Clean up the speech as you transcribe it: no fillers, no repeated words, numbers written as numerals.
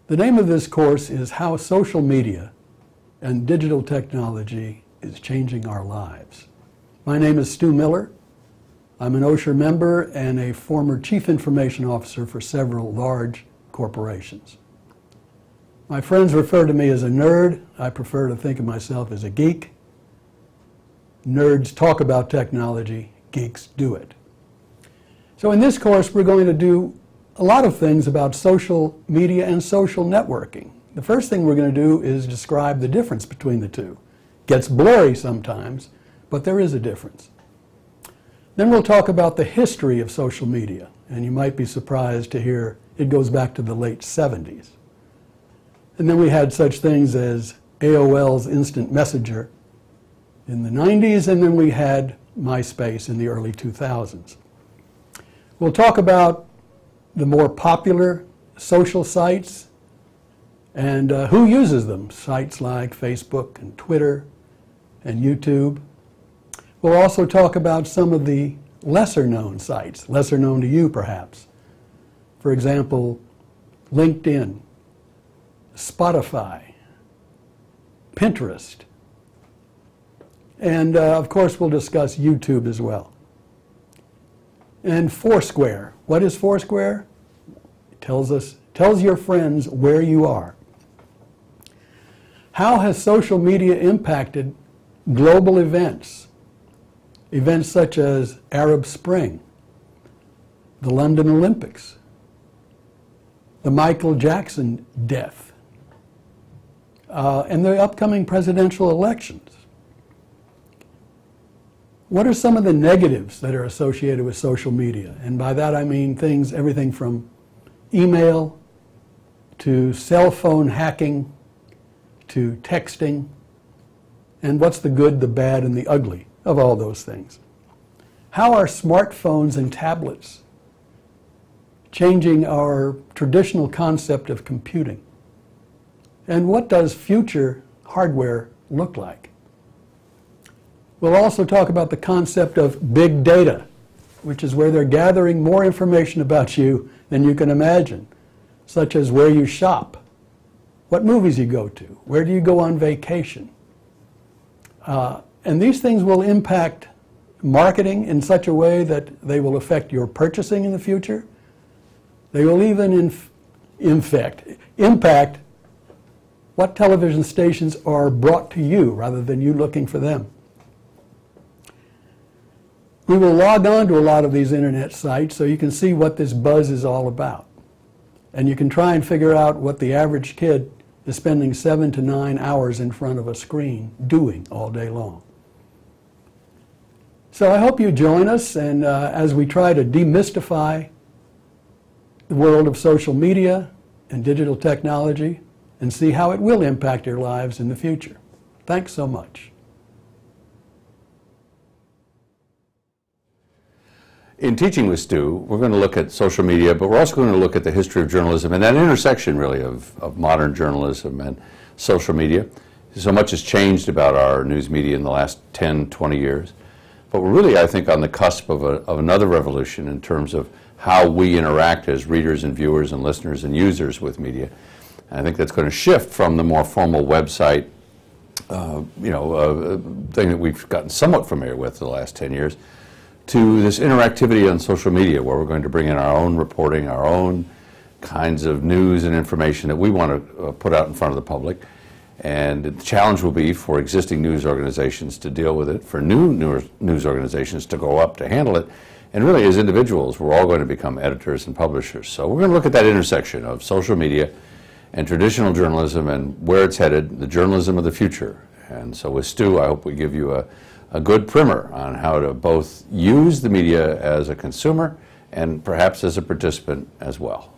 The name of this course is How Social Media and Digital Technology is Changing Our Lives. My name is Stu Miller. I'm an OSHA member and a former Chief Information Officer for several large corporations. My friends refer to me as a nerd. I prefer to think of myself as a geek. Nerds talk about technology, geeks do it. So in this course, we're going to do a lot of things about social media and social networking. The first thing we're going to do is describe the difference between the two. It gets blurry sometimes, but there is a difference. Then we'll talk about the history of social media, and you might be surprised to hear it goes back to the late 70s. And then we had such things as AOL's Instant Messenger in the 90s, and then we had MySpace in the early 2000s. We'll talk about the more popular social sites and who uses them, sites like Facebook and Twitter and YouTube. We'll also talk about some of the lesser-known sites, lesser known to you perhaps. For example, LinkedIn, Spotify, Pinterest, and of course we'll discuss YouTube as well. And Foursquare. What is Foursquare? It tells your friends where you are. How has social media impacted global events? Events such as Arab Spring, the London Olympics, the Michael Jackson death, and the upcoming presidential elections. What are some of the negatives that are associated with social media? And by that I mean everything from email to cell phone hacking to texting, and what's the good, the bad, and the ugly of all those things. How are smartphones and tablets changing our traditional concept of computing? And what does future hardware look like? We'll also talk about the concept of big data, which is where they're gathering more information about you than you can imagine, such as where you shop, what movies you go to, where do you go on vacation. And these things will impact marketing in such a way that they will affect your purchasing in the future. They will even impact what television stations are brought to you rather than you looking for them. We will log on to a lot of these internet sites so you can see what this buzz is all about. And you can try and figure out what the average kid is spending 7 to 9 hours in front of a screen doing all day long. So I hope you join us, and as we try to demystify the world of social media and digital technology and see how it will impact your lives in the future. Thanks so much. In Teaching with Stu, we're going to look at social media, but we're also going to look at the history of journalism and that intersection, really, of modern journalism and social media. So much has changed about our news media in the last 10, 20 years. But we're really, I think, on the cusp of another revolution in terms of how we interact as readers and viewers and listeners and users with media. And I think that's going to shift from the more formal website, thing that we've gotten somewhat familiar with the last 10 years, to this interactivity on social media, where we're going to bring in our own reporting, our own kinds of news and information that we want to put out in front of the public. And the challenge will be for existing news organizations to deal with it, for new news organizations to go up to handle it. And really, as individuals, we're all going to become editors and publishers. So we're going to look at that intersection of social media and traditional journalism and where it's headed, the journalism of the future. And so with Stu, I hope we give you a good primer on how to both use the media as a consumer and perhaps as a participant as well.